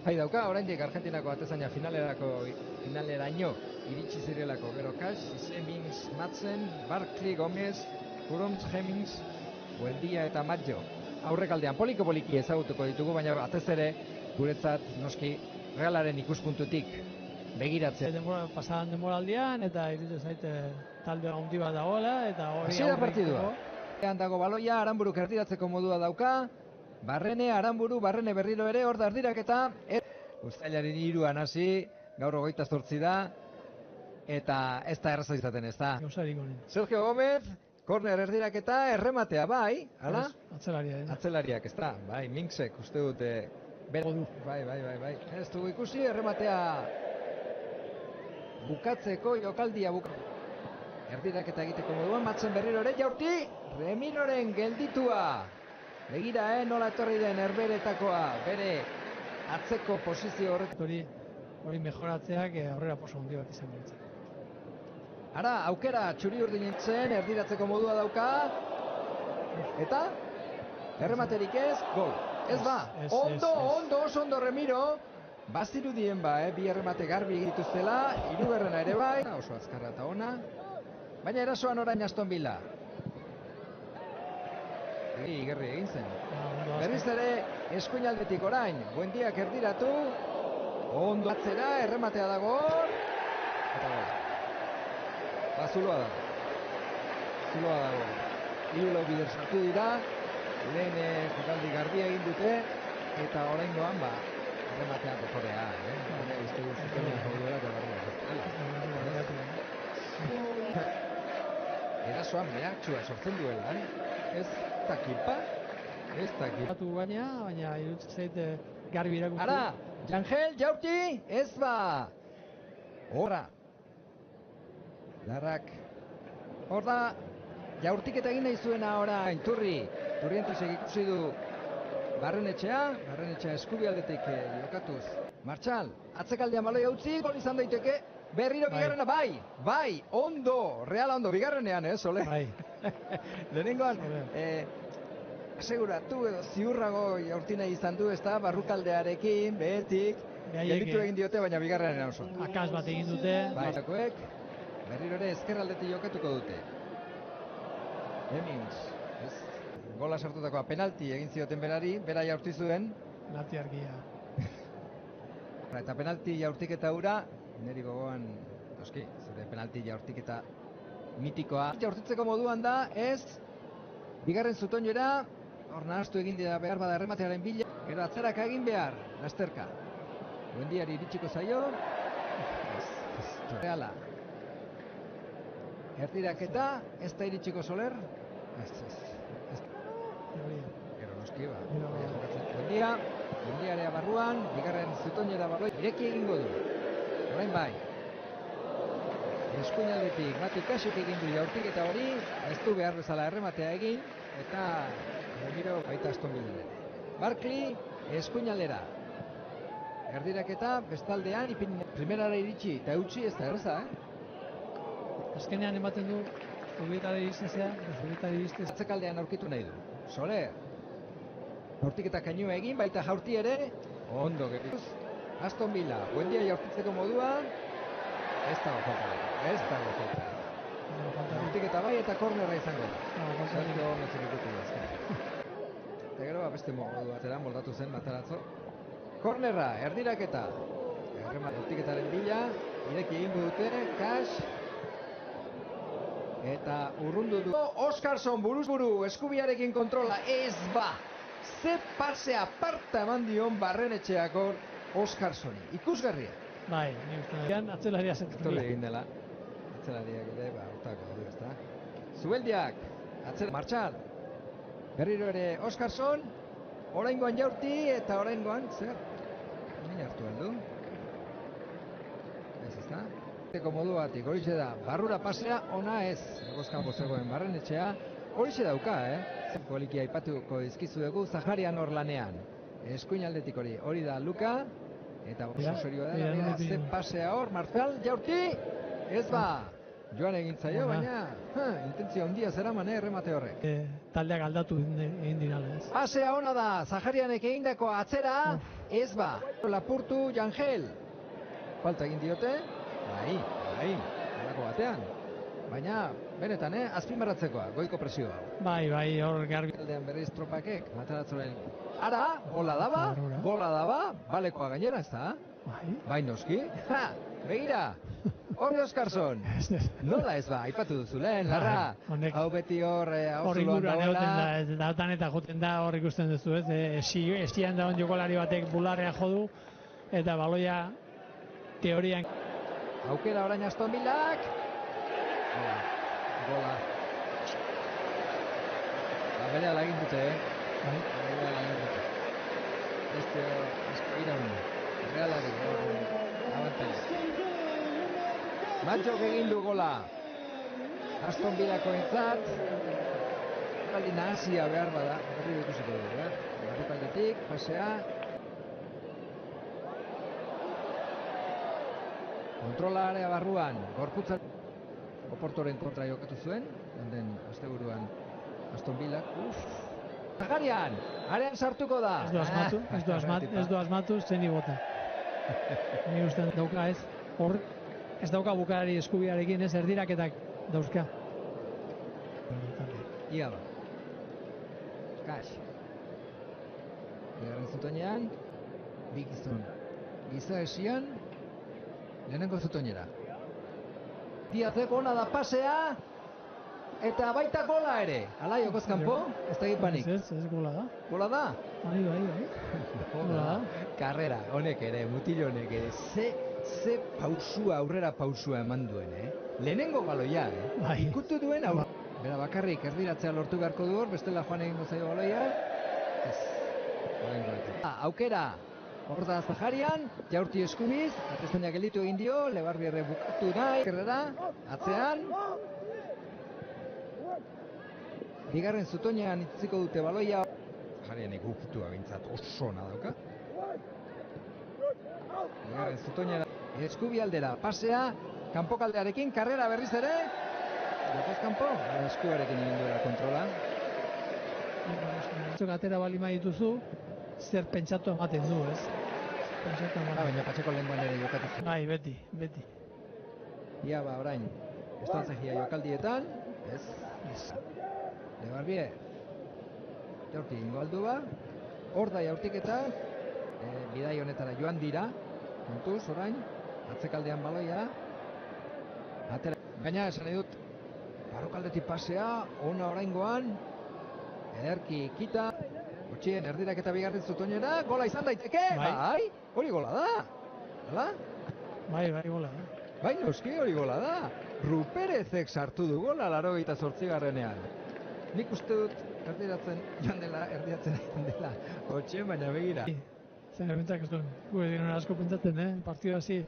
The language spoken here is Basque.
Jai dauka, oraindik Argentinako atezaina finaleraino iritsi zirelako. Gero Cash, Semins, Madsen, Barkley, Gomez, Hurons, Hemmings, Buendia eta Maggio. Aurrekaldean poliki ezagutuko ditugu, baina atez ere guretzat noski Realaren ikuspuntutik begiratzen. Pasadan denboraldian eta iruditzen zaite talde handi bat dagoela eta hori hasi da partidua. Dago baloia, Aranburu erdiratzeko modua dauka. Barrene, Aranburu, Barrene berriro ere, hor da erdiraketa. Uztailaren 3an hasi, gaur 28 da. Eta ez da erraza izaten, ez da. Sergio Gómez, korner erdiraketa, errematea, bai, hala? Atzelariak, ez da, bai, Minksek uste dute. Bai. Ez dugu ikusi, errematea bukatzeko, jokaldia erdiraketa egiteko moduan, Madsen berriro ere, Jaurti, Remiroren gelditua. Begira, nola etorri den Herberetakoa, bere atzeko posizio horret. Hori mejoratzeak aurrera poso handi bat izan ditzen. Ara, aukera txuri urdinitzen, erdiratzeko modua dauka. Eta? Errematerik ez, gol. Ez ba, oso ondo Remiro. Bazirudien bi erremate garbi egituztela, 3. ere bai. Oso azkarra eta ona. Baina erasoan orain Aston Villa. Igerri egin zen. Berriz ere eskuinaldetik orain, Buendiak erdiratu. Ondo atzera, errematea dago. Eta gol. Zuloa dago. 3 bider sartu dira. Lehen jokaldi garbia egin dute. Eta oraingoan errematea dotorea. Uste du zutenean joduela eta barria. Erasoan mehatxua sortzen duela. Ez takipa. Baina iruditzen zaite garbi irakurtu. Ara, Jangel, Jaurti, ez ba. Horra. Larrak. Hor da, Jaurtik eta egin nahi zuena orain, Turrientzek ikusi du Barrenetxea eskubialdetik jokatuz. Martxal, atzekaldean baloia utzi, gol izan daiteke, berriro bigarrena, bai, ondo, Reala ondo, bigarrenean, Soler? Bai. Lehenengoan, aseguratu edo ziurrago Jaurti nahi izan du, ez da, barrukaldearekin, behetik, gelditu egin diote, baina bigarrenean oso. Akaz bat egin dute. Bai, berriro ere ezkerraldetik jokatuko dute. Hemmings, gola sartutakoa penalti egin zioten berari, bera Jaurti zuen. Penalti argia. Eta penalti Jaurtiketa hura, niri gogoan, toski, zure penalti Jaurtiketa mitikoa. Jaurtitzeko moduan da, ez, bigarren zutoinera, hor nahastu egin dira behar bada errematearen bila, gero atzeraka egin behar, lasterka. Buendiari iritsiko zaio, Reala. Erdiraketa, ez da iritsiko Soler, gero noski Buendiarea barruan, bigarren zutoinera barruan, ireki egingo du, orain bai. Eskuinaldetik Mati Kasik egin du Jaurtik eta hori, ez du behar bezala errematea egin, eta Remiro baita Aston Villa. Barkley, eskuinaldera. Erdiraketa, bestaldean, primerara iritsi, eta eutxi ez da erreza, Azkenean ematen du, zubietara iristezea, atzekaldean aurkitu nahi du. Soler. Jaurtik eta kainua egin, baita Jaurti ere, ondo gertuz. Aston Villa, Buendia jaurtitzeko modua, ez dago falta. Jaurtik eta bai eta kornerra izango. Sergio Gómezek ikutu da. Eta gero, beste modu batera, moldatu zen, bataratzo. Kornerra, erdiraketa. Jaurtiketaren bila, ireki egingo dute, Cash. Eta urrundu du. Oskarson buruz buru, eskubiarekin kontrola, ez ba. Ze pase aparta eman dion Barrenetxeako Oskarsoni. Ikusgarria. Bai, ni uste. Atzelaria zentzen. Tole egin dela. Atzelariak ere, hortako du, ez da. Zubeldiak, Martxal. Berriro ere Oskarson. Oraingoan Jaurti eta oraingoan, zer? Min hartu aldu. Ez da. Modu batik, horixe da, barrura pasea, ona ez. Egozkan bozegoen Barrenetxea, horixe dauka, Koliki aipatuko dizkizu dugu, Zaharian hor lanean. Eskuinaldetik hori da Luka, eta oso serioa da, ze pasea hor, Marcial, Jaurti, ez ba, joan egin zaio, baina, intentzio handia zeraman, erremate horrek. Taldeak aldatu egin dira, ez? Pasea ona da, Zaharianek egindako atzera, ez ba. Lapurtu Jangel. Falta egin diote. Bai, halako batean. Baina, benetan, azpimarratzekoa, goiko presioa. Bai, hor garbi. Aldean berriz tropakek, mataratzoren. Ara, gola daba, balekoa gainera, ez da? Bai noski. Ha, begira, hori Oskarson. Nola ez ba, aipatu duzu lehen, Larra. Hau beti hor, hor zuloan dagoela. Dautan eta joten da hor ikusten duzu, ez? Estian dagoen jokolari batek bularrea jodu, eta baloia teorian. Aukera orain Aston Villak. Gola. Berehala egin dute, Berehala egin dute. Beste iraun. Realari, abantaila. Matxok egin du gola. Aston Villako entzat. Aldi nahazia behar bada. Berri ikusiko dugu, Barrukaldetik, pasea. Kontrola area barruan. Gorputza. Oportoren kontra jokatu zuen. Den asteburuan Aston Villak. Zagarian, arean sartuko da. Ez du asmatu, zeni bota. Ni uste dauka ez. Hor, ez dauka bukarari eskubiarekin ez erdiraketak dauzka. Ia ba. Kax. Bigarren zutoinean, bi gizon. Giza esian, lehenengo zutoinera. Diazek ona da pasea, eta baita gola ere. Ala jokoz kanpo, ez da panik. Ez gola da. Gola da? Bai. Gola da. Karrera, honek ere, mutil honek ere. Ze pausua, aurrera pausua eman duen, Lehenengo baloia, Ikutu duen, bera bakarrik erdiratzea lortu beharko du hor, bestela joan egingo zaio baloia. Ez. Aukera. Hor da Zaharian, Jaurti eskubiz, atestainak gelditu egin dio, Lebarbiarre bukatu nahi, kerrera, atzean. Bigarren zutoinean itziko dute baloia. Zaharian egukitua bintzat oso ona dauka. Bigarren zutoinean eskubi aldera, pasea, kanpokaldearekin, karrera berriz ere. Jokoz kanpo, eskuarekin egin duela kontrola. Atera balima dituzu, zer pentsatu ematen du, ez? Baina Patxeko lenguan ere jokatu zen. Bai, beti. Ia ba, orain, estantzejia jokaldietan, ez. Lebarbie, Jaurti ingo aldu ba, hor da jaurtiketa, bidai honetara joan dira, kontuz orain, atzekaldean baloia, atera. Gaina, esan nahi dut, barrukaldetik pasea, ona oraingoan, ederki kita, Otxien, erdirak eta bigarren zutoinera, gola izan daiteke, bai, hori gola da. Hala? Bai, gola da. Bai, noski hori gola da. Ruperezek sartu du gola 88garrenean. Nik uste dut erdiratzen joan dela, Otxien, baina begira. Zer, bentzak ez duen, gu egin asko pentsatzen, partida hasi.